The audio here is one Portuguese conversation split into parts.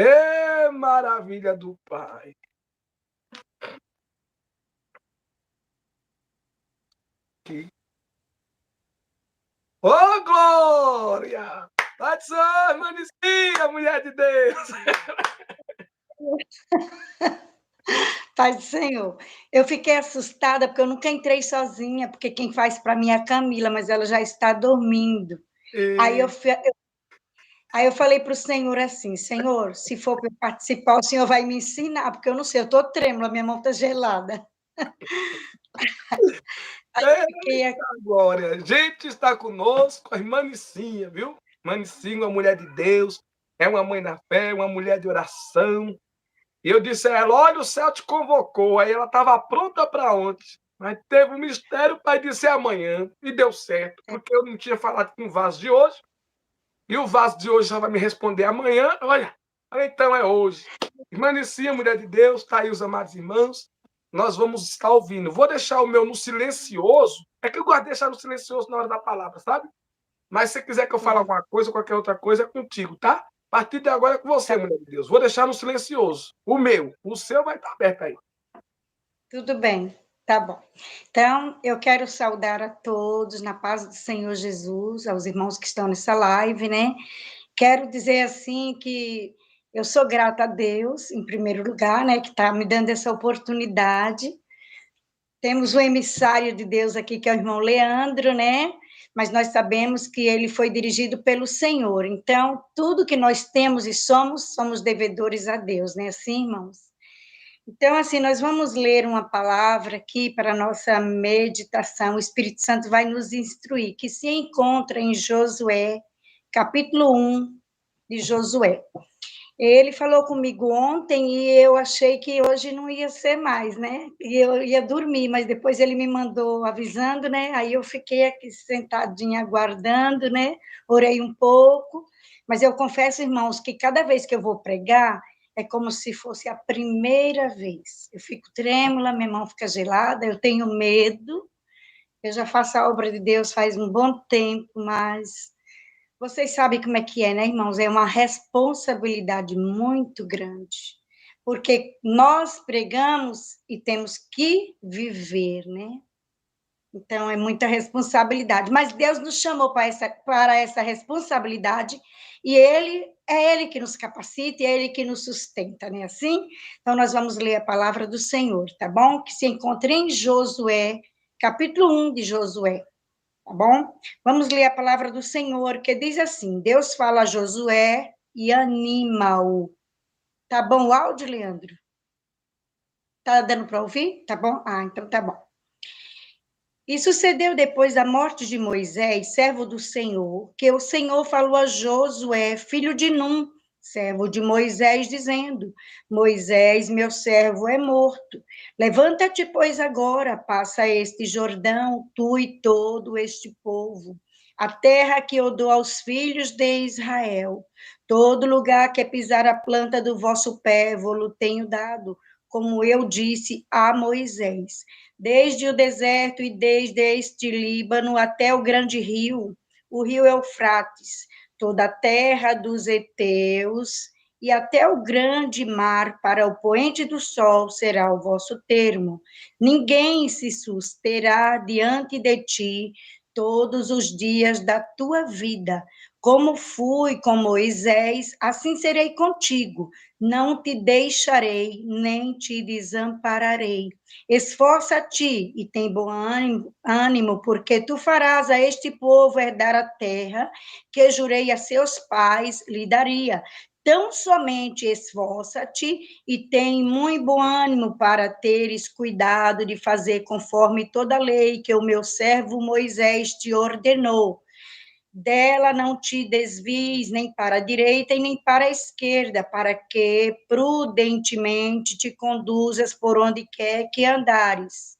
É maravilha do Pai. Aqui. Ô, glória! Pai do Senhor, Manicia, mulher de Deus! Pai do Senhor, eu fiquei assustada porque eu nunca entrei sozinha, porque quem faz para mim é a Camila, mas ela já está dormindo. Aí eu, E... aí eu falei para o Senhor assim, Senhor, se for para participar, o Senhor vai me ensinar, porque eu não sei, eu estou trêmula, minha mão está gelada. Aí eu fiquei aqui. Glória! Gente, está conosco a irmã Nicinha, viu? Manicinha, uma mulher de Deus, é uma mãe da fé, uma mulher de oração. E eu disse a ela, olha, o céu te convocou. Aí ela estava pronta para ontem. Mas teve um mistério, o pai disse amanhã. E deu certo, porque eu não tinha falado com o vaso de hoje. E o vaso de hoje já vai me responder amanhã. Olha, então é hoje. Irmã Nicinha, mulher de Deus, está aí os amados irmãos. Nós vamos estar ouvindo. Vou deixar o meu no silencioso. É que eu gosto de deixar no silencioso na hora da palavra, sabe? Mas se você quiser que eu fale alguma coisa, qualquer outra coisa, é contigo, tá? A partir de agora é com você, mulher de Deus. Vou deixar no silencioso. O meu. O seu vai estar aberto aí. Tudo bem, tá bom. Então, eu quero saudar a todos na paz do Senhor Jesus, aos irmãos que estão nessa live, né? Quero dizer assim que eu sou grata a Deus, em primeiro lugar, né, que está me dando essa oportunidade. Temos o emissário de Deus aqui, que é o irmão Leandro, né? Mas nós sabemos que ele foi dirigido pelo Senhor. Então, tudo que nós temos e somos devedores a Deus, né? Assim, irmãos? Então, assim, nós vamos ler uma palavra aqui para a nossa meditação. O Espírito Santo vai nos instruir, que se encontra em Josué, capítulo 1 de Josué. Ele falou comigo ontem e eu achei que hoje não ia ser mais, né? E eu ia dormir, mas depois ele me mandou avisando, né? Aí eu fiquei aqui sentadinha aguardando, né? Orei um pouco, mas eu confesso, irmãos, que cada vez que eu vou pregar, é como se fosse a primeira vez. Eu fico trêmula, minha mão fica gelada, eu tenho medo. Eu já faço a obra de Deus faz um bom tempo, mas vocês sabem como é que é, né, irmãos? É uma responsabilidade muito grande, porque nós pregamos e temos que viver, né? Então, é muita responsabilidade. Mas Deus nos chamou para essa responsabilidade e é Ele que nos capacita e é Ele que nos sustenta, né? Assim? Então, nós vamos ler a palavra do Senhor, tá bom? Que se encontra em Josué, capítulo 1 de Josué. Tá bom? Vamos ler a palavra do Senhor, que diz assim: Deus fala a Josué e anima-o. Tá bom o áudio, Leandro? Tá dando para ouvir? Tá bom? Ah, então tá bom. E sucedeu depois da morte de Moisés, servo do Senhor, que o Senhor falou a Josué, filho de Num, servo de Moisés, dizendo: Moisés, meu servo, é morto. Levanta-te, pois, agora, passa este Jordão, tu e todo este povo, a terra que eu dou aos filhos de Israel. Todo lugar que pisar a planta do vosso pé, vou-lo tenho dado, como eu disse a Moisés, desde o deserto e desde este Líbano até o grande rio, o rio Eufrates, toda a terra dos heteus e até o grande mar para o poente do sol será o vosso termo. Ninguém se susterá diante de ti todos os dias da tua vida. Como fui com Moisés, assim serei contigo. Não te deixarei, nem te desampararei. Esforça-te e tem bom ânimo, porque tu farás a este povo herdar a terra que jurei a seus pais lhe daria. Tão somente esforça-te e tem muito bom ânimo para teres cuidado de fazer conforme toda a lei que o meu servo Moisés te ordenou. Dela não te desvies nem para a direita e nem para a esquerda, para que prudentemente te conduzas por onde quer que andares.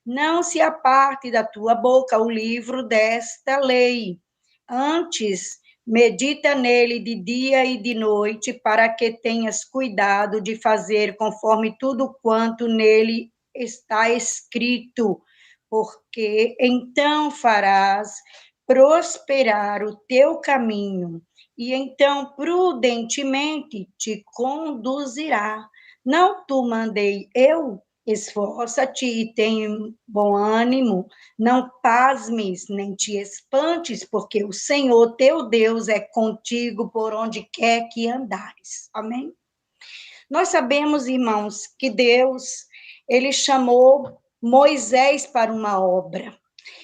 Não se aparte da tua boca o livro desta lei. Antes, medita nele de dia e de noite, para que tenhas cuidado de fazer conforme tudo quanto nele está escrito, porque então farás prosperar o teu caminho e então prudentemente te conduzirá. Não tu mandei eu? Esforça-te e tenha bom ânimo, não pasmes, nem te espantes, porque o Senhor teu Deus é contigo por onde quer que andares. Amém? Nós sabemos, irmãos, que Deus, ele chamou Moisés para uma obra.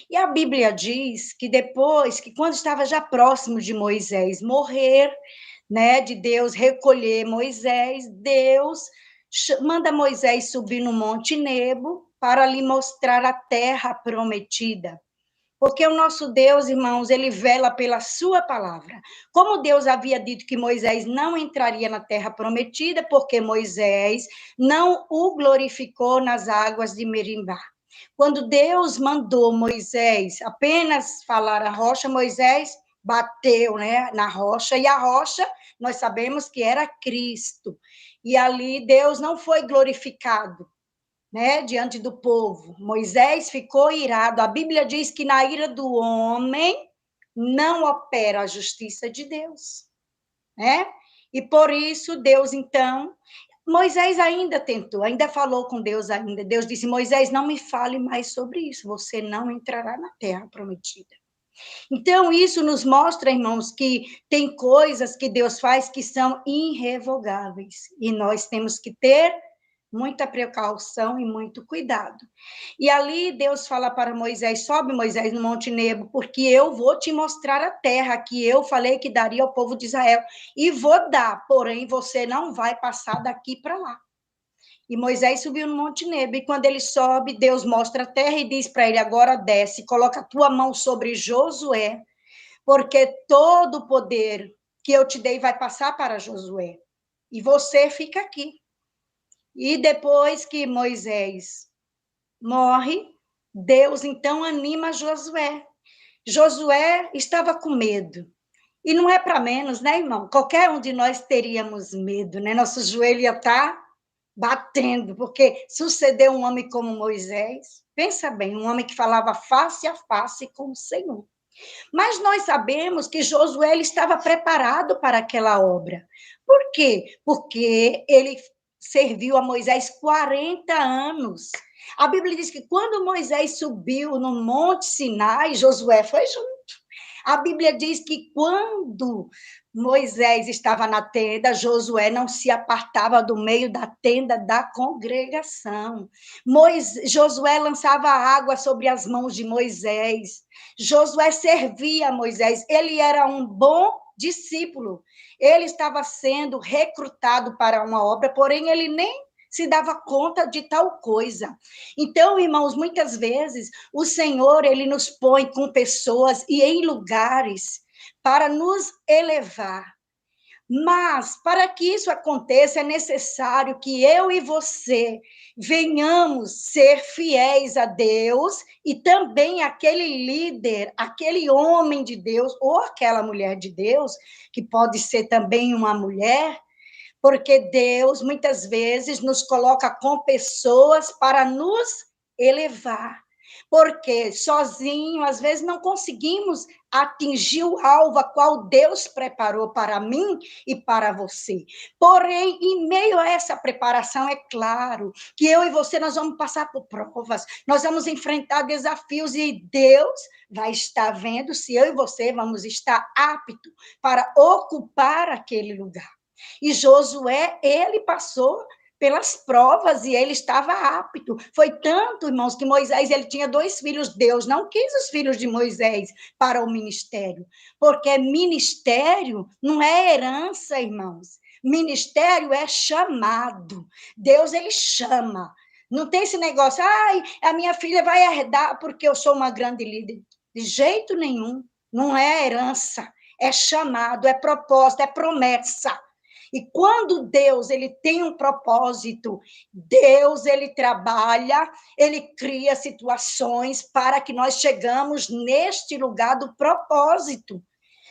E a Bíblia diz que depois, que quando estava já próximo de Moisés morrer, né, de Deus recolher Moisés, Deus manda Moisés subir no Monte Nebo para lhe mostrar a terra prometida. Porque o nosso Deus, irmãos, ele vela pela sua palavra. Como Deus havia dito que Moisés não entraria na terra prometida, porque Moisés não o glorificou nas águas de Merimbá. Quando Deus mandou Moisés apenas falar a rocha, Moisés bateu, né, na rocha, e a rocha, nós sabemos que era Cristo. E ali Deus não foi glorificado, né, diante do povo. Moisés ficou irado. A Bíblia diz que na ira do homem não opera a justiça de Deus, né? E por isso Deus, então, Moisés ainda tentou, ainda falou com Deus ainda. Deus disse: Moisés, não me fale mais sobre isso, você não entrará na terra prometida. Então, isso nos mostra, irmãos, que tem coisas que Deus faz que são irrevogáveis, e nós temos que ter muita precaução e muito cuidado. E ali Deus fala para Moisés: sobe, Moisés, no Monte Nebo, porque eu vou te mostrar a terra que eu falei que daria ao povo de Israel, e vou dar, porém você não vai passar daqui para lá. E Moisés subiu no Monte Nebo, e quando ele sobe, Deus mostra a terra e diz para ele: agora desce, coloca a tua mão sobre Josué, porque todo o poder que eu te dei vai passar para Josué, e você fica aqui. E depois que Moisés morre, Deus então anima Josué. Josué estava com medo. E não é para menos, né, irmão? Qualquer um de nós teríamos medo, né? Nosso joelho ia estar batendo, porque sucedeu um homem como Moisés. Pensa bem, um homem que falava face a face com o Senhor. Mas nós sabemos que Josué ele estava preparado para aquela obra. Por quê? Porque ele serviu a Moisés 40 anos. A Bíblia diz que quando Moisés subiu no Monte Sinai, Josué foi junto. A Bíblia diz que quando Moisés estava na tenda, Josué não se apartava do meio da tenda da congregação. Josué lançava água sobre as mãos de Moisés. Josué servia a Moisés. Ele era um bom discípulo. Ele estava sendo recrutado para uma obra, porém ele nem se dava conta de tal coisa. Então, irmãos, muitas vezes o Senhor, ele nos põe com pessoas e em lugares para nos elevar. Mas, para que isso aconteça, é necessário que eu e você venhamos ser fiéis a Deus e também aquele líder, aquele homem de Deus, ou aquela mulher de Deus, que pode ser também uma mulher, porque Deus, muitas vezes, nos coloca com pessoas para nos elevar. Porque sozinho, às vezes, não conseguimos atingir o alvo a qual Deus preparou para mim e para você. Porém, em meio a essa preparação, é claro que eu e você, nós vamos passar por provas, nós vamos enfrentar desafios e Deus vai estar vendo se eu e você vamos estar aptos para ocupar aquele lugar. E Josué, ele passou pelas provas e ele estava apto. Foi tanto, irmãos, que Moisés ele tinha 2 filhos. Deus não quis os filhos de Moisés para o ministério, porque ministério não é herança, irmãos. Ministério é chamado. Deus, ele chama. Não tem esse negócio, a minha filha vai herdar porque eu sou uma grande líder. De jeito nenhum. Não é herança. É chamado, é propósito, é promessa. E quando Deus ele tem um propósito, Deus ele trabalha, ele cria situações para que nós chegamos neste lugar do propósito.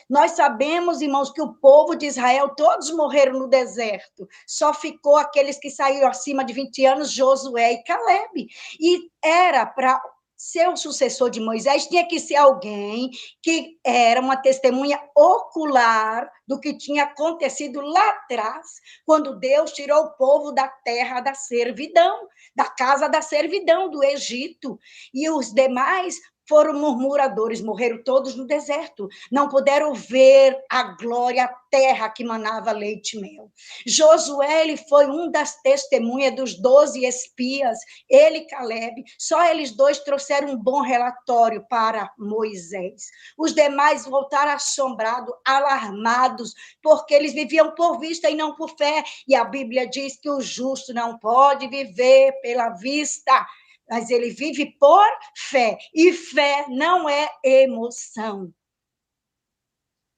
Nós sabemos, irmãos, que o povo de Israel, todos morreram no deserto. Só ficou aqueles que saíram acima de 20 anos, Josué e Calebe. E era para ser o sucessor de Moisés tinha que ser alguém que era uma testemunha ocular do que tinha acontecido lá atrás, quando Deus tirou o povo da terra da servidão, da casa da servidão do Egito, e os demais foram murmuradores, morreram todos no deserto, não puderam ver a glória, a terra que manava leite e mel. Josué, ele foi um das testemunhas dos 12 espias, ele e Caleb, só eles dois trouxeram um bom relatório para Moisés. Os demais voltaram assombrados, alarmados, porque eles viviam por vista e não por fé, e a Bíblia diz que o justo não pode viver pela vista, mas ele vive por fé, e fé não é emoção.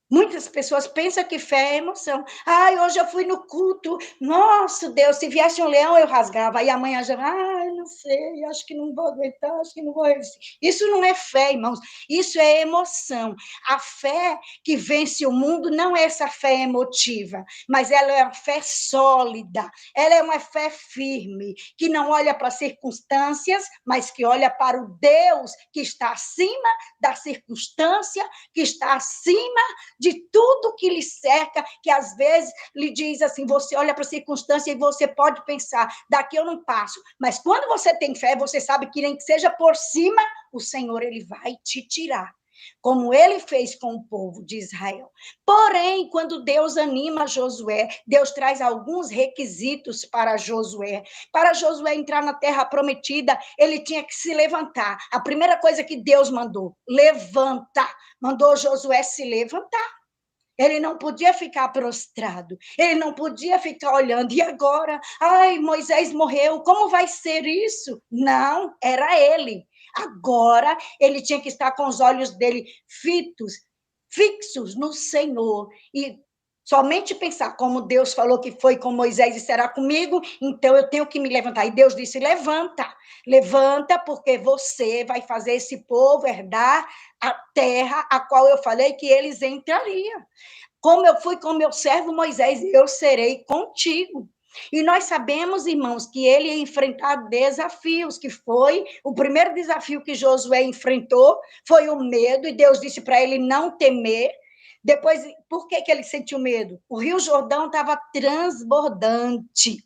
Muitas pessoas pensam que fé é emoção. Ai, hoje eu fui no culto. Nossa, Deus, se viesse um leão, eu rasgava. Aí amanhã já, ai, não sei, acho que não vou aguentar, acho que não vou resistir. Isso não é fé, irmãos. Isso é emoção. A fé que vence o mundo não é essa fé emotiva, mas ela é uma fé sólida. Ela é uma fé firme, que não olha para as circunstâncias, mas que olha para o Deus que está acima da circunstância, que está acima de tudo que lhe cerca, que às vezes lhe diz assim, você olha para a circunstância e você pode pensar, daqui eu não passo, mas quando você tem fé, você sabe que nem que seja por cima, o Senhor, ele vai te tirar, como ele fez com o povo de Israel. Porém, quando Deus anima Josué, Deus traz alguns requisitos para Josué. Para Josué entrar na terra prometida, ele tinha que se levantar. A primeira coisa que Deus mandou, levanta. Mandou Josué se levantar. Ele não podia ficar prostrado, ele não podia ficar olhando, e agora? Ai, Moisés morreu, como vai ser isso? Não, era ele. Agora, ele tinha que estar com os olhos dele fixos no Senhor, e somente pensar, como Deus falou que foi com Moisés e será comigo, então eu tenho que me levantar. E Deus disse, levanta, levanta, porque você vai fazer esse povo herdar a terra a qual eu falei que eles entrariam. Como eu fui com meu servo Moisés, eu serei contigo. E nós sabemos, irmãos, que ele ia enfrentar desafios, que foi o primeiro desafio que Josué enfrentou, foi o medo, e Deus disse para ele não temer. Depois, por que ele sentiu medo? O Rio Jordão estava transbordante.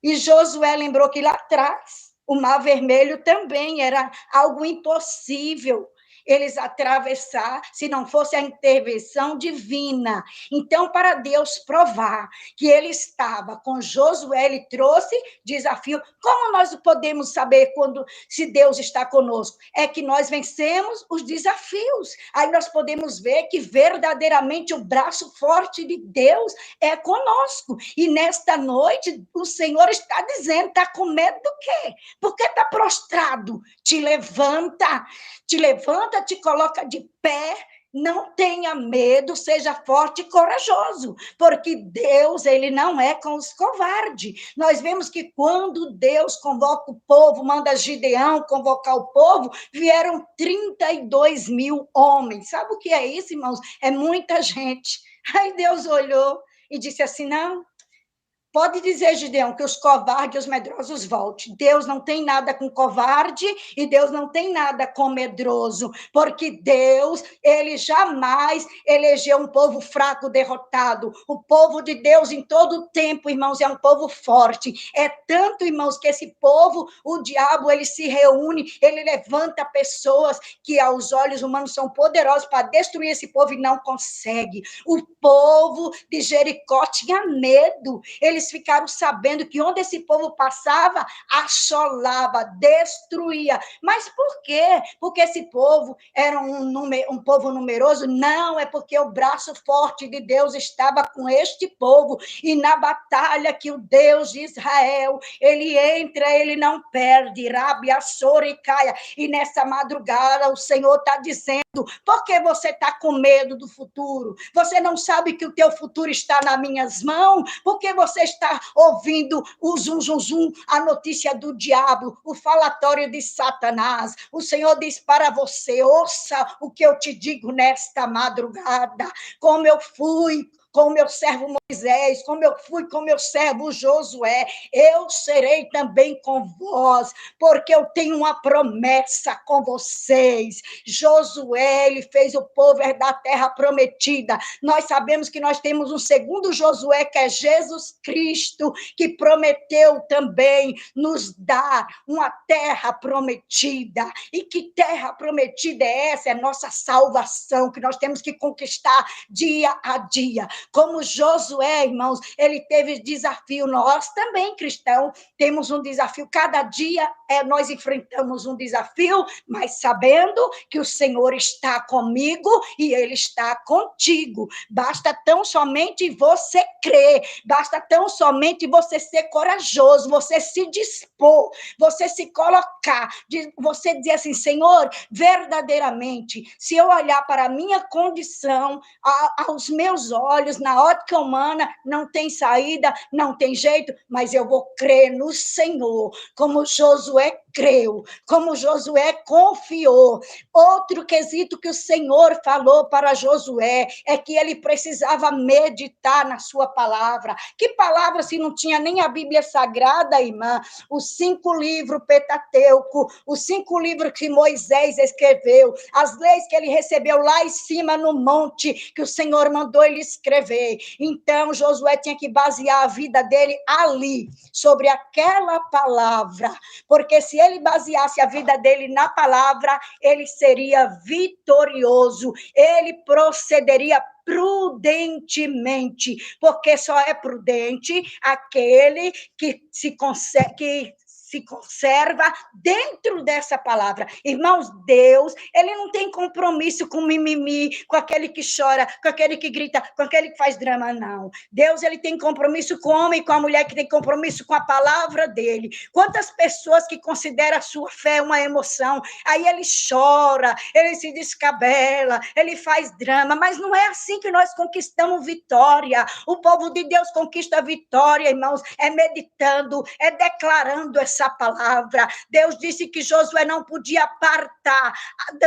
E Josué lembrou que lá atrás, o Mar Vermelho também era algo impossível eles atravessar, se não fosse a intervenção divina. Então, para Deus provar que ele estava com Josué, ele trouxe desafio. Como nós podemos saber quando se Deus está conosco? É que nós vencemos os desafios. Aí nós podemos ver que verdadeiramente o braço forte de Deus é conosco. E nesta noite, o Senhor está dizendo, está com medo do quê? Porque está prostrado. Te levanta, te coloca de pé, não tenha medo, seja forte e corajoso, porque Deus, ele não é com os covardes. Nós vemos que quando Deus convoca o povo, manda Gideão convocar o povo, vieram 32 mil homens. Sabe o que é isso, irmãos? É muita gente. Aí Deus olhou e disse assim, não, pode dizer, Gideão, que os covardes e os medrosos voltem. Deus não tem nada com covarde e Deus não tem nada com medroso, porque Deus, ele jamais elegeu um povo fraco, derrotado. O povo de Deus, em todo o tempo, irmãos, é um povo forte. É tanto, irmãos, que esse povo, o diabo, ele se reúne, ele levanta pessoas que aos olhos humanos são poderosos para destruir esse povo e não consegue. O povo de Jericó tinha medo. Eles ficaram sabendo que onde esse povo passava, assolava, destruía. Mas por quê? Porque esse povo era um povo numeroso? Não, é porque o braço forte de Deus estava com este povo. E na batalha que o Deus de Israel, ele entra, ele não perde. Rabia, Soricaia. E nessa madrugada o Senhor está dizendo, por que você está com medo do futuro? Você não sabe que o teu futuro está nas minhas mãos? Porque você está ouvindo o zum, zum, zum, a notícia do diabo, o falatório de Satanás. O Senhor diz para você, ouça o que eu te digo nesta madrugada, como eu fui com o meu servo Moisés, como eu fui com o meu servo Josué, eu serei também com vós, porque eu tenho uma promessa com vocês. Josué, ele fez o povo herdar a terra prometida. Nós sabemos que nós temos um segundo Josué, que é Jesus Cristo, que prometeu também nos dar uma terra prometida. E que terra prometida é essa? É nossa salvação, que nós temos que conquistar dia a dia. Como Josué, irmãos, ele teve desafio. Nós também, cristãos, temos um desafio. Cada dia nós enfrentamos um desafio, mas sabendo que o Senhor está comigo e Ele está contigo. Basta tão somente você crer, basta tão somente você ser corajoso, você se dispor, você se colocar, você dizer assim, Senhor, verdadeiramente, se eu olhar para a minha condição, aos meus olhos, na ótica humana, não tem saída, não tem jeito, mas eu vou crer no Senhor, como Josué creu, como Josué confiou. Outro quesito que o Senhor falou para Josué é que ele precisava meditar na sua palavra. Que palavra se não tinha nem a Bíblia Sagrada, irmã? Os 5 livros Pentateuco, os 5 livros que Moisés escreveu, as leis que ele recebeu lá em cima no monte, que o Senhor mandou ele escrever. Então, Josué tinha que basear a vida dele ali, sobre aquela palavra, porque se ele baseasse a vida dele na palavra, ele seria vitorioso, ele procederia prudentemente, porque só é prudente aquele que se conserva dentro dessa palavra. Irmãos, Deus, ele não tem compromisso com mimimi, com aquele que chora, com aquele que grita, com aquele que faz drama, não. Deus, ele tem compromisso com o homem e com a mulher que tem compromisso com a palavra dele. Quantas pessoas que consideram a sua fé uma emoção, aí ele chora, ele se descabela, ele faz drama, mas não é assim que nós conquistamos vitória. O povo de Deus conquista vitória, irmãos, é meditando, é declarando essa palavra. Deus disse que Josué não podia apartar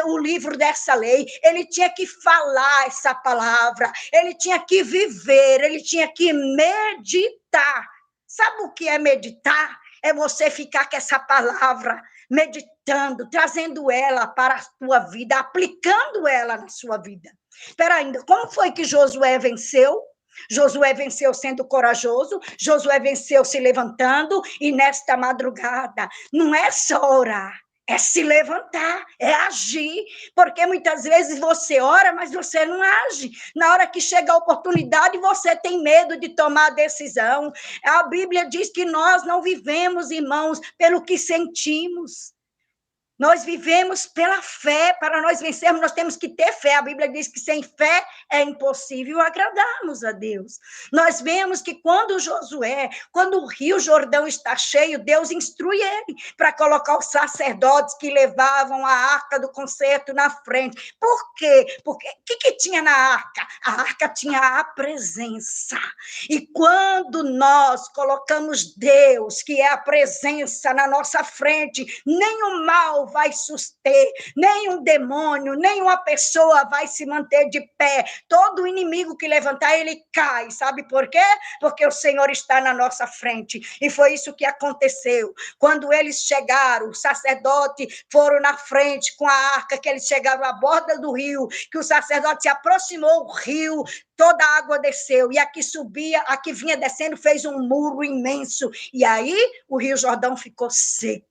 o livro dessa lei, ele tinha que falar essa palavra, ele tinha que viver, ele tinha que meditar. Sabe o que é meditar? É você ficar com essa palavra, meditando, trazendo ela para a sua vida, aplicando ela na sua vida. Espera ainda, como foi que Josué venceu? Josué venceu sendo corajoso, Josué venceu se levantando, e nesta madrugada não é só orar, é se levantar, é agir, porque muitas vezes você ora, mas você não age. Na hora que chega a oportunidade, você tem medo de tomar a decisão. A Bíblia diz que nós não vivemos, irmãos, pelo que sentimos. Nós vivemos pela fé. Para nós vencermos, nós temos que ter fé. A Bíblia diz que sem fé é impossível agradarmos a Deus. Nós vemos que quando o Rio Jordão está cheio, Deus instrui ele para colocar os sacerdotes que levavam a arca do concerto na frente. Por quê? Porque o que tinha na arca? A arca tinha a presença. E quando nós colocamos Deus, que é a presença, na nossa frente, nenhum mal vai suster, nenhum demônio, nenhuma pessoa vai se manter de pé. Todo inimigo que levantar, ele cai. Sabe por quê? Porque o Senhor está na nossa frente. E foi isso que aconteceu. Quando eles chegaram, os sacerdotes foram na frente com a arca, que eles chegaram à borda do rio, que o sacerdote se aproximou do rio, toda a água desceu, e a que subia, a que vinha descendo, fez um muro imenso, e aí o Rio Jordão ficou seco.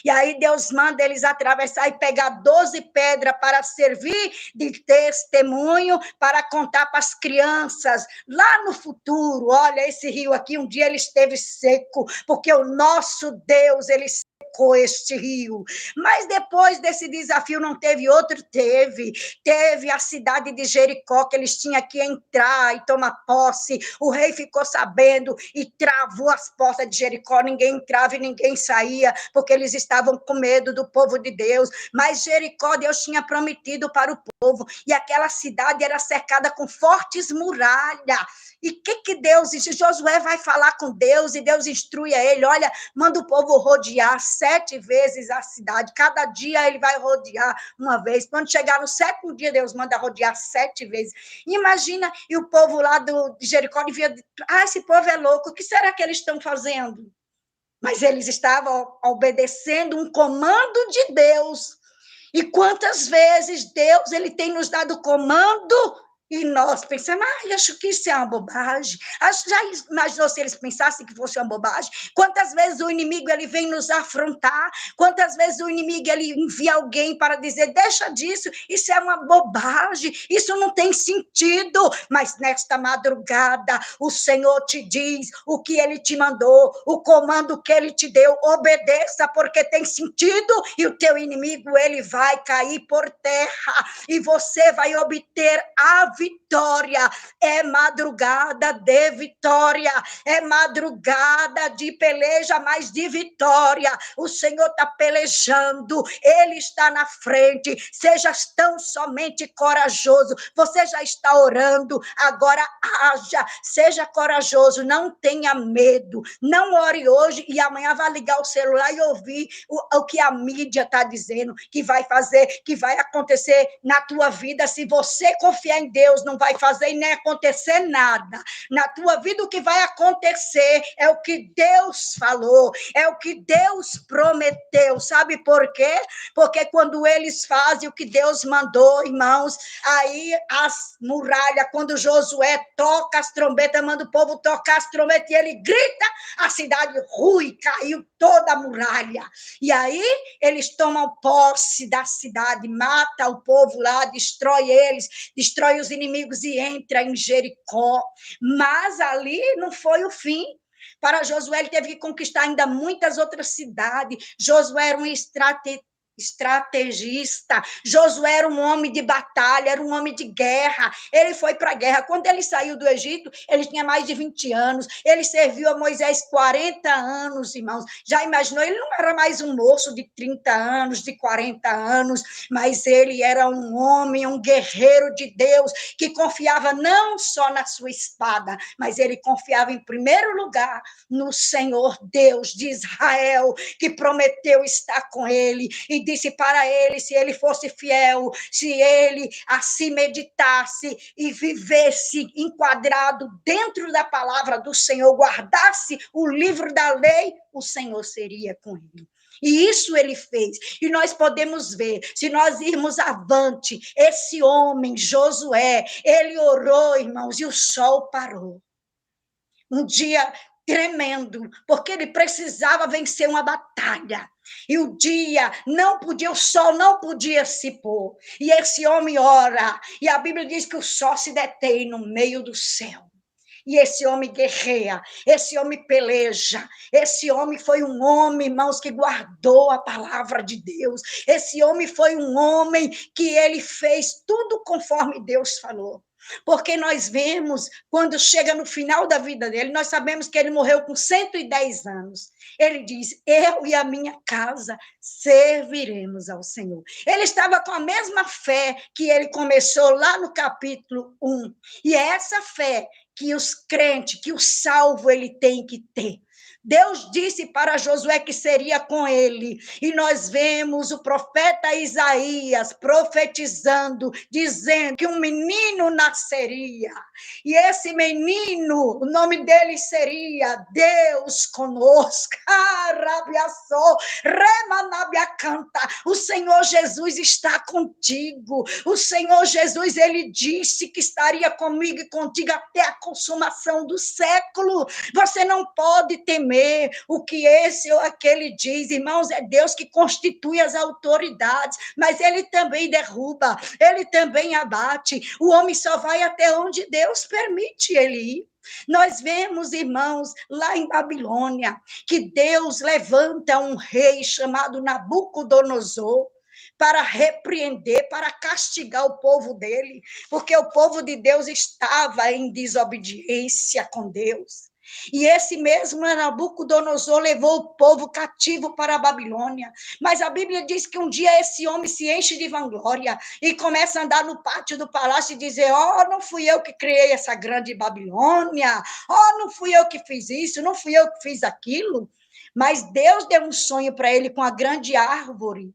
E aí Deus manda eles atravessar e pegar 12 pedras para servir de testemunho, para contar para as crianças, lá no futuro, olha, esse rio aqui, um dia ele esteve seco, porque o nosso Deus, ele secou este rio. Mas depois desse desafio não teve outro? Teve a cidade de Jericó, que eles tinham que entrar e tomar posse. O rei ficou sabendo e travou as portas de Jericó, ninguém entrava e ninguém saía, porque eles estavam com medo do povo povo de Deus, mas Jericó Deus tinha prometido para o povo, e aquela cidade era cercada com fortes muralhas. E o que Deus disse? Josué vai falar com Deus, e Deus instrui a ele, olha, manda o povo rodear 7 vezes a cidade, cada dia ele vai rodear uma vez, quando chegar no 7º dia, Deus manda rodear 7 vezes. Imagina, e o povo lá de Jericó devia, esse povo é louco, o que será que eles estão fazendo? Mas eles estavam obedecendo um comando de Deus. E quantas vezes Deus ele tem nos dado comando e nós pensamos, acho que isso é uma bobagem. Já imaginou se eles pensassem que fosse uma bobagem? Quantas vezes o inimigo ele vem nos afrontar? Quantas vezes o inimigo ele envia alguém para dizer, deixa disso, isso é uma bobagem, isso não tem sentido. Mas nesta madrugada, o Senhor te diz o que ele te mandou, o comando que ele te deu, obedeça, porque tem sentido, e o teu inimigo ele vai cair por terra, e você vai obter a vitória. É madrugada de vitória, é madrugada de peleja, mas de vitória. O Senhor está pelejando, Ele está na frente. Seja tão somente corajoso. Você já está orando, agora haja, seja corajoso, não tenha medo. Não ore hoje e amanhã vai ligar o celular e ouvir o que a mídia está dizendo, que vai fazer, que vai acontecer na tua vida. Se você confiar em Deus, não vai fazer e nem acontecer nada. Na tua vida, o que vai acontecer é o que Deus falou, é o que Deus prometeu. Sabe por quê? Porque quando eles fazem o que Deus mandou, irmãos, aí as muralhas, quando Josué toca as trombetas, manda o povo tocar as trombetas, e ele grita, a cidade rui, caiu toda a muralha. E aí eles tomam posse da cidade, mata o povo lá, destrói eles, destrói os inimigos e entra em Jericó. Mas ali não foi o fim. Para Josué, ele teve que conquistar ainda muitas outras cidades. Josué era um estrategista. Josué era um homem de batalha, era um homem de guerra. Ele foi para a guerra. Quando ele saiu do Egito, ele tinha mais de 20 anos. Ele serviu a Moisés 40 anos, irmãos. Já imaginou? Ele não era mais um moço de 30 anos, de 40 anos, mas ele era um homem, um guerreiro de Deus, que confiava não só na sua espada, mas ele confiava em primeiro lugar no Senhor Deus de Israel, que prometeu estar com ele, e disse para ele, se ele fosse fiel, se ele assim meditasse e vivesse enquadrado dentro da palavra do Senhor, guardasse o livro da lei, o Senhor seria com ele. E isso ele fez. E nós podemos ver, se nós irmos avante, esse homem, Josué, ele orou, irmãos, e o sol parou. Um dia tremendo, porque ele precisava vencer uma batalha. E o dia não podia, o sol não podia se pôr. E esse homem ora, e a Bíblia diz que o sol se detém no meio do céu. E esse homem guerreia, esse homem peleja, esse homem foi um homem, irmãos, que guardou a palavra de Deus. Esse homem foi um homem que ele fez tudo conforme Deus falou. Porque nós vemos, quando chega no final da vida dele, nós sabemos que ele morreu com 110 anos. Ele diz, eu e a minha casa serviremos ao Senhor. Ele estava com a mesma fé que ele começou lá no capítulo 1. E é essa fé que os crentes, que o salvo ele tem que ter. Deus disse para Josué que seria com ele, e nós vemos o profeta Isaías profetizando, dizendo que um menino nasceria, e esse menino, o nome dele seria Deus conosco. O Senhor Jesus está contigo, o Senhor Jesus, ele disse que estaria comigo e contigo até a consumação do século. Você não pode temer o que esse ou aquele diz, irmãos, é Deus que constitui as autoridades, mas ele também derruba, ele também abate, o homem só vai até onde Deus permite ele ir. Nós vemos, irmãos, lá em Babilônia, que Deus levanta um rei chamado Nabucodonosor, para repreender, para castigar o povo dele, porque o povo de Deus estava em desobediência com Deus. E esse mesmo Nabucodonosor levou o povo cativo para a Babilônia. Mas a Bíblia diz que um dia esse homem se enche de vanglória e começa a andar no pátio do palácio e dizer: não fui eu que criei essa grande Babilônia, não fui eu que fiz isso, não fui eu que fiz aquilo. Mas Deus deu um sonho para ele com a grande árvore.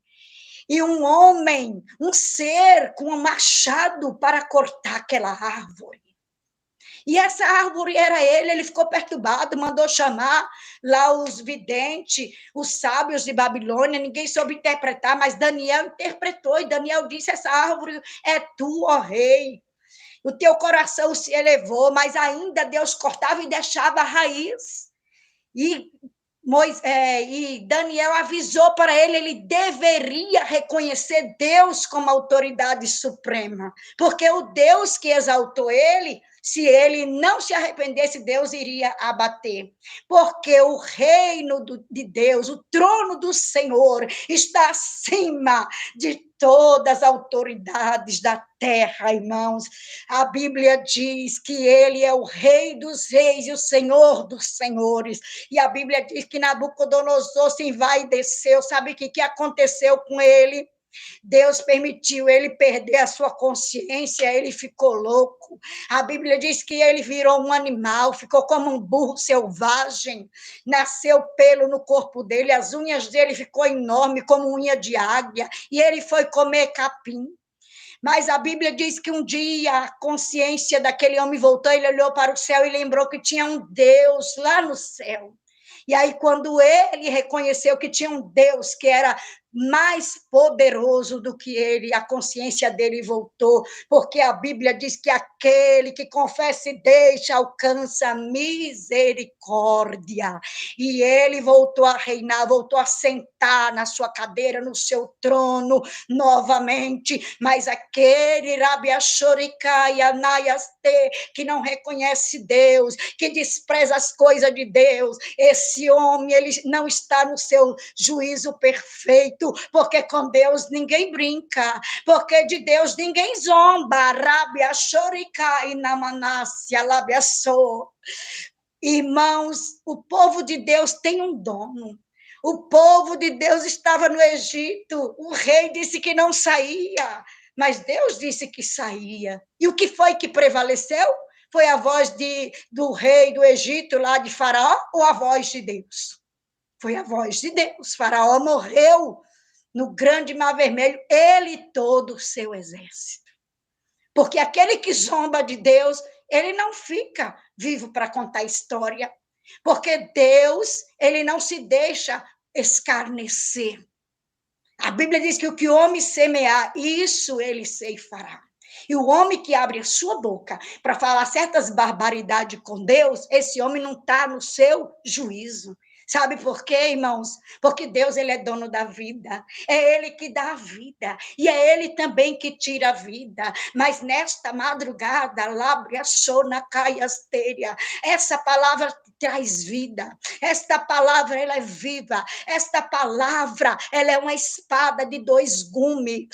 E um homem, um ser com um machado para cortar aquela árvore. E essa árvore era ele ficou perturbado, mandou chamar lá os videntes, os sábios de Babilônia, ninguém soube interpretar, mas Daniel interpretou, e Daniel disse: essa árvore é tu, ó rei. O teu coração se elevou, mas ainda Deus cortava e deixava a raiz. E Daniel avisou para ele deveria reconhecer Deus como autoridade suprema, porque o Deus que exaltou ele, se ele não se arrependesse, Deus iria abater, porque o reino de Deus, o trono do Senhor, está acima de todas as autoridades da terra, irmãos. A Bíblia diz que ele é o rei dos reis e o senhor dos senhores, e a Bíblia diz que Nabucodonosor se envaideceu. Sabe o que aconteceu com ele? Deus permitiu ele perder a sua consciência, ele ficou louco. A Bíblia diz que ele virou um animal, ficou como um burro selvagem, nasceu pelo no corpo dele, as unhas dele ficou enorme como unha de águia, e ele foi comer capim. Mas a Bíblia diz que um dia a consciência daquele homem voltou, ele olhou para o céu e lembrou que tinha um Deus lá no céu. E aí, quando ele reconheceu que tinha um Deus que era mais poderoso do que ele, a consciência dele voltou, porque a Bíblia diz que aquele que confessa e deixa alcança misericórdia. E ele voltou a reinar, voltou a sentar na sua cadeira, no seu trono novamente, mas aquele Rabi Ashorikai Anayaste, que não reconhece Deus, que despreza as coisas de Deus, esse homem, ele não está no seu juízo perfeito, porque com Deus ninguém brinca, porque de Deus ninguém zomba. Rabia Shorikai Namanácia Labiaçô. Irmãos, o povo de Deus tem um dono. O povo de Deus estava no Egito, o rei disse que não saía, mas Deus disse que saía. E o que foi que prevaleceu? Foi a voz do rei do Egito, lá de Faraó, ou a voz de Deus? Foi a voz de Deus. Faraó morreu no grande Mar Vermelho, ele e todo o seu exército. Porque aquele que zomba de Deus, ele não fica vivo para contar história. Porque Deus, ele não se deixa escarnecer. A Bíblia diz que o que o homem semear, isso ele ceifará. E o homem que abre a sua boca para falar certas barbaridades com Deus, esse homem não está no seu juízo. Sabe por quê, irmãos? Porque Deus, ele é dono da vida. É ele que dá a vida. E é ele também que tira a vida. Mas nesta madrugada, lábria, sona, caiasteria, essa palavra traz vida. Esta palavra, ela é viva. Esta palavra, ela é uma espada de dois gumes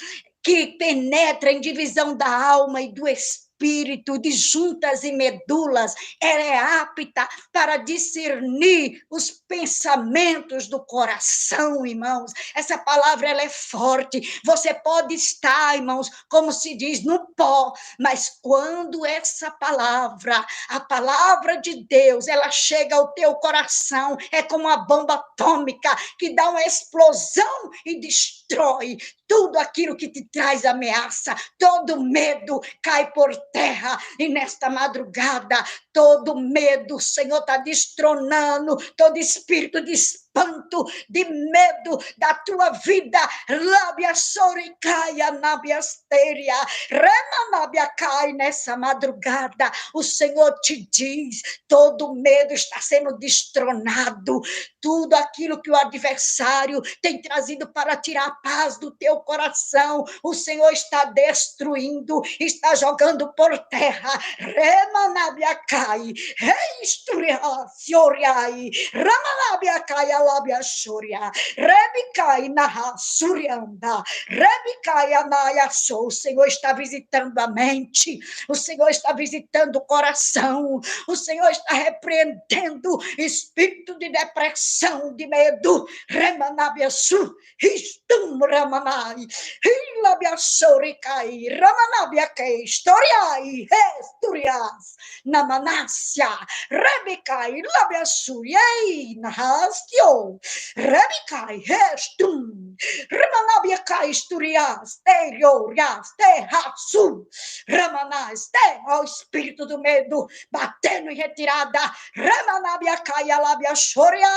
que penetra em divisão da alma e do espírito, de juntas e medulas, ela é apta para discernir os pensamentos do coração, irmãos. Essa palavra, ela é forte. Você pode estar, irmãos, como se diz, no pó, mas quando essa palavra, a palavra de Deus, ela chega ao teu coração, é como uma bomba atômica que dá uma explosão e destrói tudo aquilo que te traz ameaça, todo medo cai por terra, e nesta madrugada, todo medo, o Senhor está destronando, todo espírito de espanto, de medo da tua vida, lábia soricaia, nabiasteria, remanabia cai nessa madrugada, o Senhor te diz, todo medo está sendo destronado, tudo aquilo que o adversário tem trazido para tirar a paz do teu coração, o Senhor está destruindo, está jogando por terra, remanabia cai, Cai, Reisturia, Sioriai, Ramanabia Caia Labia Shoria, Rebicai Naha Surianda, Rebicai Anaya Sou. O Senhor está visitando a mente, o Senhor está visitando o coração, o Senhor está repreendendo espírito de depressão, de medo. Remanabia Su, Istum Ramanai, Hilabia Soricai, Ramanabia Kei, Storiai, Esturias, Namanácia, Rebicai, Labia Suriei, Nahastio, Rebicai, Estum, Ramanabia Kai, Sturias, Teriorias, Terraçu, Ramanás, ó espírito do medo, batendo em retirada, Ramanabia Kai, Alabia Shoria,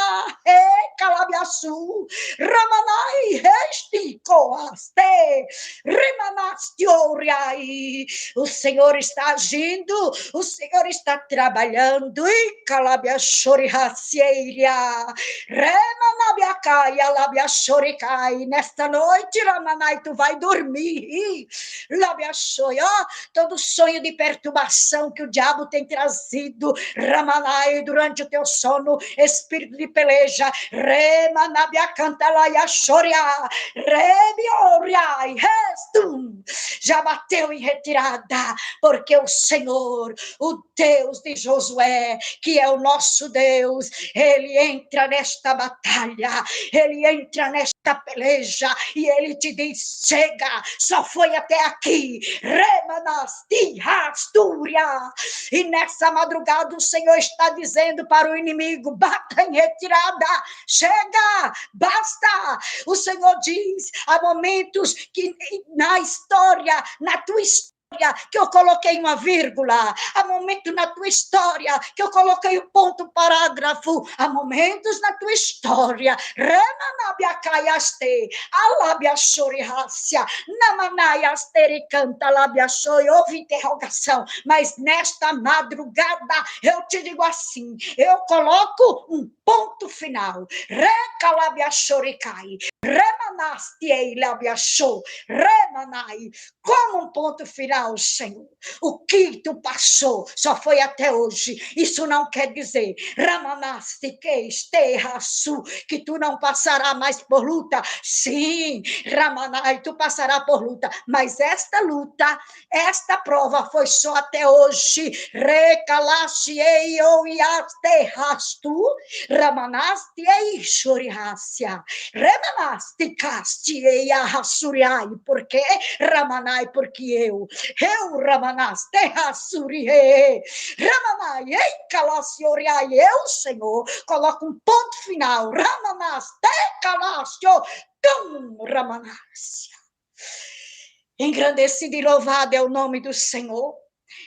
Calabia Su, Ramanai, Esticoaste, Rimanastiorai. O Senhor está agindo, o Senhor está trabalhando, e Calabia Shorihacieira, Remanabia Kai, Alabia Shoricai. Nesta noite, Ramanai, tu vai dormir, Labia Shoya, todo sonho de perturbação que o diabo tem trazido, Ramanai, durante o teu sono, espírito de peleja, Remanabia Cantalaia Shoria, Rebioriai, Restum, já bateu em retirada, porque o Senhor, o Deus de Josué, que é o nosso Deus, ele entra nesta batalha, ele entra nesta peleja, e ele te diz, chega, só foi até aqui, Remanasti, Rastúria, e nessa madrugada o Senhor está dizendo para o inimigo, bata em retirada, chega, basta. O Senhor diz, há momentos que na história, na tua história, que eu coloquei uma vírgula, há momentos na tua história que eu coloquei um ponto parágrafo, há momentos na tua história, Remanabiacaiaste, Alabiachorihácia, Namanaiasteri canta Labiachoi, houve interrogação, mas nesta madrugada eu te digo assim, eu coloco um ponto final, Recalabiachoricai, Remanastiei Labiachou, Remanai, como um ponto final, Senhor. O que tu passou só foi até hoje. Isso não quer dizer, Ramanaste, que tu não passará mais por luta. Sim, Ramanai, tu passará por luta. Mas esta luta, esta prova foi só até hoje. Recalaciei ou iasterrastu, Ramanaste e Shorihácia. Remanaste castiei a Rassuriai. Por quê? Ramanai, porque eu, Ramanás, terra surie, Ramanai, ei, calacioriai, eu, Senhor, coloco um ponto final, Ramanás, te calacio, Ramanás. Engrandecido e louvado é o nome do Senhor.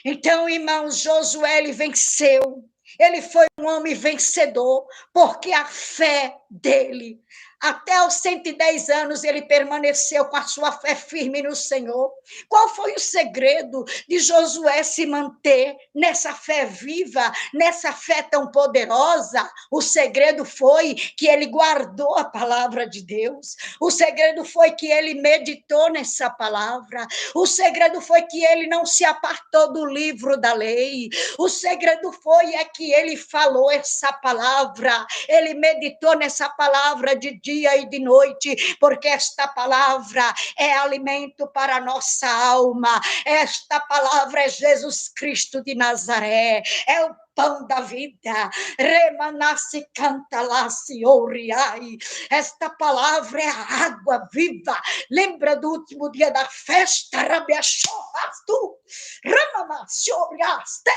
Então, irmãos, Josué, ele venceu, ele foi um homem vencedor, porque a fé dele, até os 110 anos, ele permaneceu com a sua fé firme no Senhor. Qual foi o segredo de Josué se manter nessa fé viva, nessa fé tão poderosa? O segredo foi que ele guardou a palavra de Deus. O segredo foi que ele meditou nessa palavra. O segredo foi que ele não se apartou do livro da lei. O segredo foi que ele falou essa palavra. Ele meditou nessa palavra de dia e de noite, porque esta palavra é alimento para a nossa alma. Esta palavra é Jesus Cristo de Nazaré, é o pão da vida. Remanassi cantalassi oriai. Esta palavra é a água viva. Lembra do último dia da festa? Rabiachorastu, Ramanassi oriaste.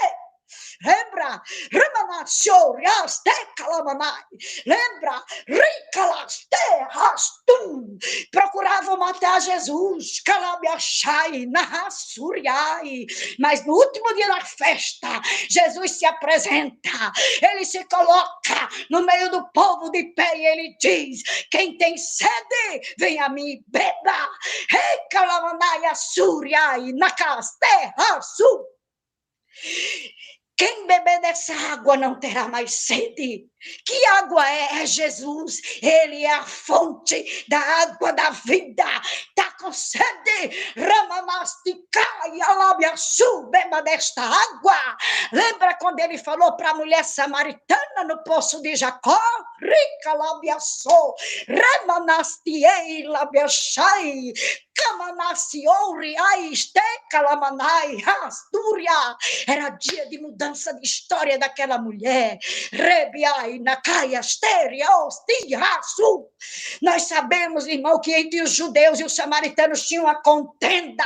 Lembra? Lembra? Procuravam matar Jesus, mas no último dia da festa, Jesus se apresenta, ele se coloca no meio do povo de pé e ele diz: quem tem sede, vem a mim, beba. Quem beber dessa água não terá mais sede. Que água é? É Jesus. Ele é a fonte da água da vida. Está com sede? Ramamasticai, alabiaçu, beba desta água. Lembra quando ele falou para a mulher samaritana no poço de Jacó? Rica labiaçou, ramanastiei labiachai. Kamanasiori, Aiste, Kalamanai, Astúria. Era dia de mudança de história daquela mulher. Rebiai, Nakai, Astéria, Ostia, Rasu. Nós sabemos, irmão, que entre os judeus e os samaritanos tinha uma contenda.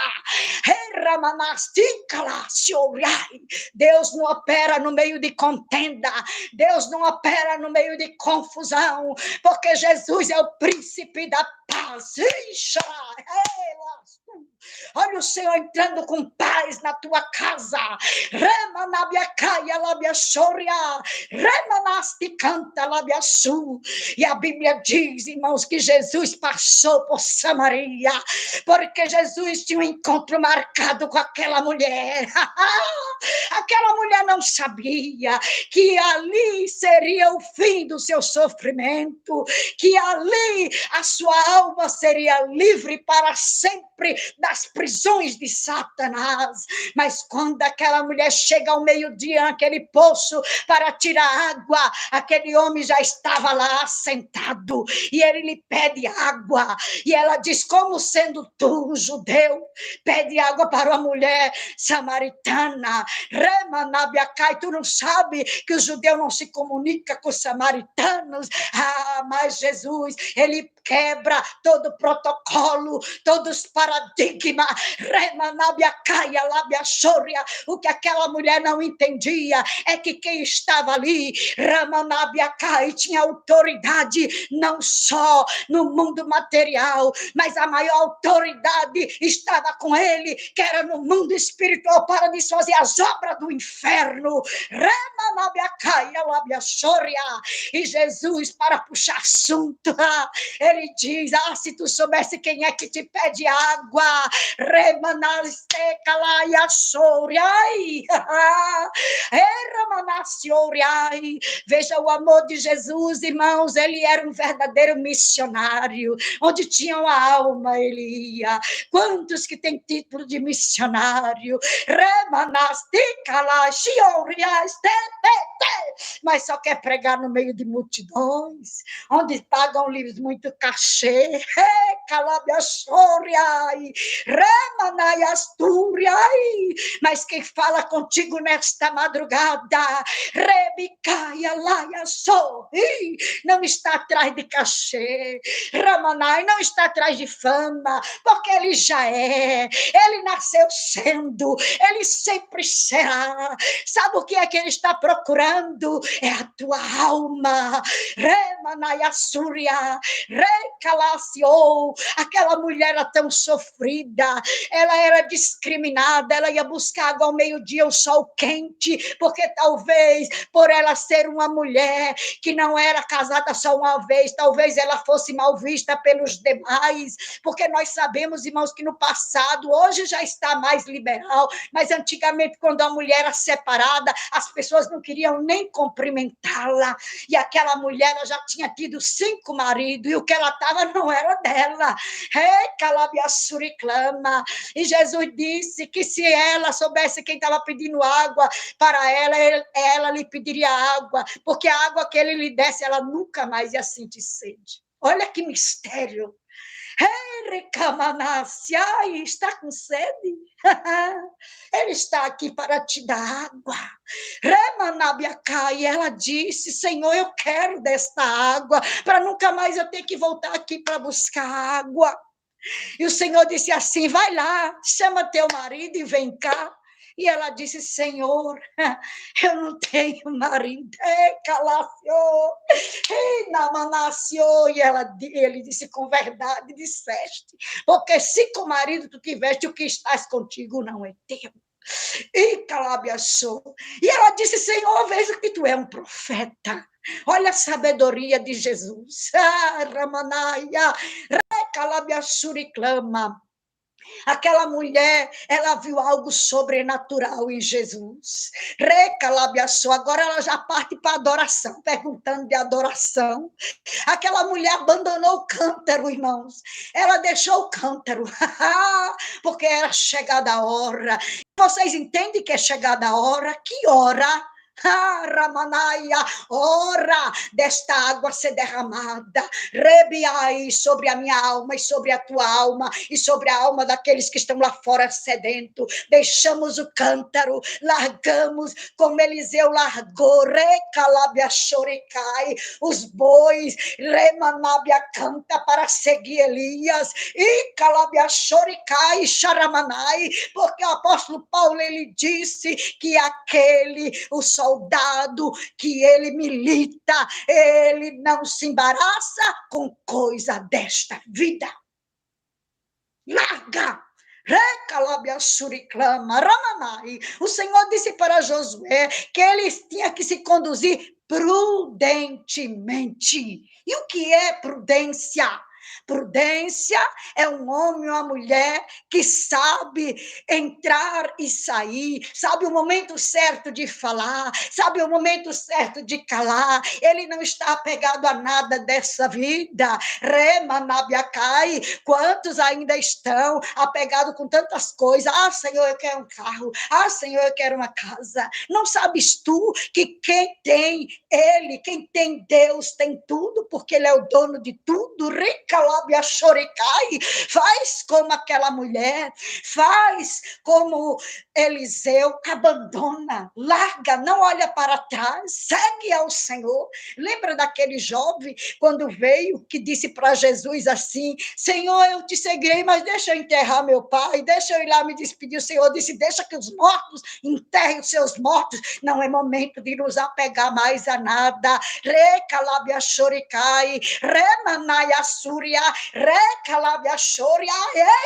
Deus não opera no meio de contenda. Deus não opera no meio de confusão. Porque Jesus é o príncipe da paz. Olha o Senhor entrando com paz na tua casa. E a Bíblia diz, irmãos, que Jesus passou por Samaria, porque Jesus tinha um encontro marcado com aquela mulher. Aquela mulher não sabia que ali seria o fim do seu sofrimento, que ali a sua alma seria livre para sempre das prisões de Satanás. Mas quando aquela mulher chega ao meio-dia naquele poço para tirar água, aquele homem já estava lá sentado e ele lhe pede água. E ela diz: como sendo tu, judeu, pede água para uma mulher samaritana? Remanabiacai, tu não sabe que o judeu não se comunica com os samaritanos? Ah, mas Jesus, ele quebra todo o protocolo, todos os paradigmas. Remanabiacaia, labiachoria. O que aquela mulher não entendia é que quem estava ali, Ramanabiacai, tinha autoridade não só no mundo material, mas a maior autoridade estava com ele, que era no mundo espiritual, para desfazer as obras do inferno. Remanabiacaia, labiachoria. E Jesus, para puxar assunto, ele diz: se tu soubesse quem é que te pede água, veja o amor de Jesus, irmãos. Ele era um verdadeiro missionário. Onde tinha uma alma, ele ia. Quantos que têm título de missionário? Mas só quer pregar no meio de multidões, onde pagam-lhes muito cachê. Mas quem fala contigo nesta madrugada, não está atrás de cachê, Ramanai, não está atrás de fama, porque ele já é, ele nasceu sendo, ele sempre será. Sabe o que é que ele está procurando? É a tua alma. Remanaiassuria, recalaciou. Aquela mulher era tão sofrida, ela era discriminada, ela ia buscar água ao meio-dia, o sol quente, porque talvez por ela ser uma mulher que não era casada só uma vez, talvez ela fosse mal vista pelos demais, porque nós sabemos, irmãos, que no passado, hoje já está mais liberal, mas antigamente, quando a mulher era separada, as pessoas não queriam nem cumprimentá-la, e aquela mulher ela já tinha tido 5 maridos, e o que ela estava não era dela. Calabiaçuriclama. E Jesus disse que se ela soubesse quem estava pedindo água para ela, ela lhe pediria água, porque a água que ele lhe desse, ela nunca mais ia sentir sede. Olha que mistério. Está com sede? Ele está aqui para te dar água. E ela disse: Senhor, eu quero desta água, para nunca mais eu ter que voltar aqui para buscar água. E o Senhor disse assim: vai lá, chama teu marido e vem cá. E ela disse: Senhor, eu não tenho marido. E ele disse: com verdade disseste, porque se com marido tu tiveste, o que estás contigo não é teu. E calabiaçou. E ela disse: Senhor, vejo que tu é um profeta. Olha a sabedoria de Jesus. Ramanaia, recalabiaçuriclama. Aquela mulher, ela viu algo sobrenatural em Jesus. Recalabiaçou. Agora ela já parte para a adoração, perguntando de adoração. Aquela mulher abandonou o cântaro, irmãos. Ela deixou o cântaro, porque era chegada a hora. Vocês entendem que é chegada a hora? Que hora? Ramanaia, hora desta água ser derramada, rebiai sobre a minha alma e sobre a tua alma e sobre a alma daqueles que estão lá fora sedento. Deixamos o cântaro, largamos como Eliseu largou, recalabia chorecai, os bois, remanabia canta para seguir Elias, e calabia chorecai, charamanai, porque o apóstolo Paulo ele disse que aquele, o soldado que ele milita, ele não se embaraça com coisa desta vida. Larga! O Senhor disse para Josué que eles tinham que se conduzir prudentemente. E o que é prudência? Prudência é um homem ou uma mulher que sabe entrar e sair, sabe o momento certo de falar, sabe o momento certo de calar. Ele não está apegado a nada dessa vida. Remanabiacai. Quantos ainda estão apegados com tantas coisas? Ah, Senhor, eu quero um carro. Ah, Senhor, eu quero uma casa. Não sabes tu que quem tem Ele, quem tem Deus, tem tudo, porque Ele é o dono de tudo. Faz como aquela mulher, faz como Eliseu, abandona, larga, não olha para trás, segue ao Senhor. Lembra daquele jovem quando veio que disse para Jesus assim: Senhor, eu te seguirei, mas deixa eu enterrar meu pai, deixa eu ir lá me despedir. O Senhor disse: deixa que os mortos enterrem os seus mortos, não é momento de nos apegar mais a nada. Recalabia choricai, remanaya súria, recalabia choria,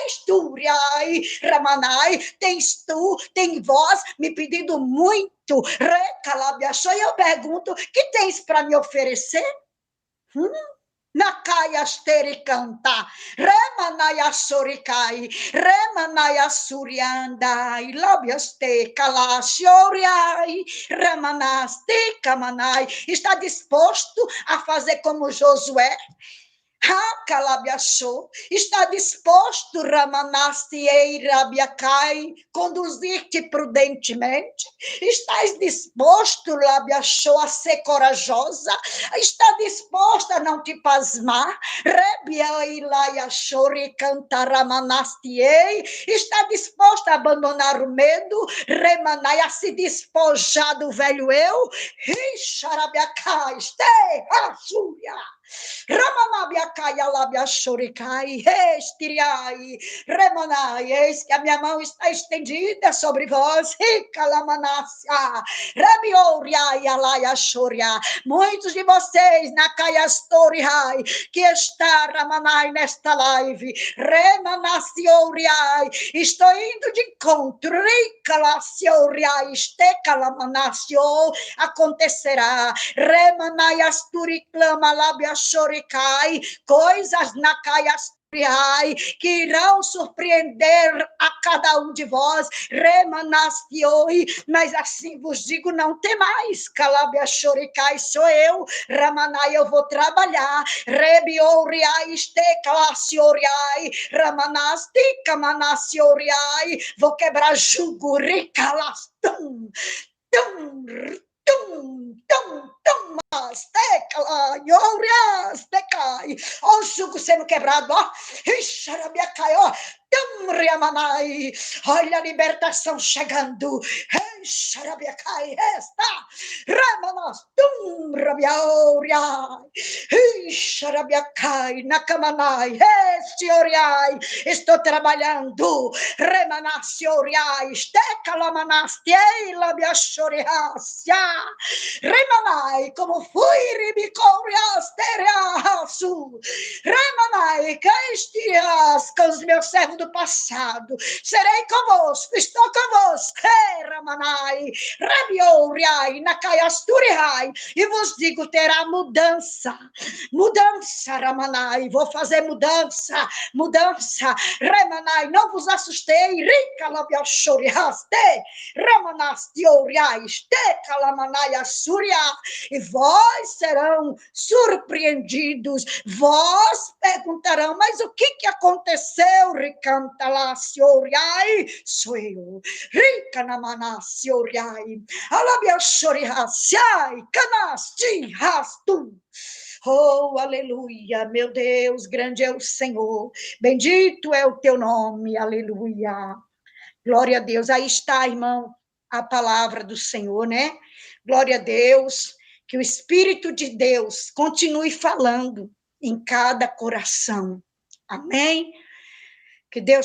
esturiai, ramanai, tens tu, tem vós me pedindo muito, recalabia choria. Eu pergunto: que tens para me oferecer? Nakaya steri canta, remanaya soricai, remanaya suriandai, labiaste calasioriai, remanaste kamanai. Está disposto a fazer como Josué? Está disposto, Ramanasti Rabiacai, conduzir-te prudentemente? Estás disposto, Labiachou, a ser corajosa? Está disposta a não te pasmar? Está disposta a abandonar o medo? Remanai, a se despojar do velho eu? Xarabiacai, este, Assúria. Ramanabiacai, alabiachoricai, estiriai, remanai, eis que a minha mão está estendida sobre vós, ricalamanácia, rabioriai, alaiachoria. Muitos de vocês, na caiastoriai, que está, ramanai, nesta live, remanacioriai, estou indo de encontro, ricalacioriai, estecalamanácio, acontecerá, remanai, asturiclama, labia choricai, coisas na caias que irão surpreender a cada um de vós, remanastioi, mas assim vos digo, não temais, calabia choricai, sou eu, ramanai, eu vou trabalhar, rebioriai, esteclacioriai, ramanasti, camanacioriai, vou quebrar jugo, ricalastum, tum, tum, tum, tum, tecla, iorias, tecai, ó, o jugo sendo quebrado, ó, ixarabiacai, ó, Riamanai, olha a libertação chegando, ixarabiacai, esta, ramanas, rabiauriai, ixarabiacai, nakamanai, estioriai, estou trabalhando, remanasioriai, estecalamanastei, labiachoriacia, remanai, como fui, ribicorias, teriaçu, remanai, caestias, com os meus servos do passado, serei convosco, estou convosco, Ramanai, Rabioriai, Nakaiasturiai, e vos digo, terá mudança mudança, Ramanai, vou fazer mudança, Remanai, não vos assustei, Rica Labiachoriaste, Ramanastioriais, Tecalamanai Assúria, e vós serão surpreendidos, vós perguntarão, mas o que aconteceu, Ricantalacioriai, sou eu, Rica Namanacioriai, Alabiachoriasiai, Canasti, Rastu. Oh, aleluia, meu Deus, grande é o Senhor, bendito é o teu nome, aleluia. Glória a Deus, aí está, irmão, a palavra do Senhor, né? Glória a Deus, que o Espírito de Deus continue falando em cada coração. Amém? Que Deus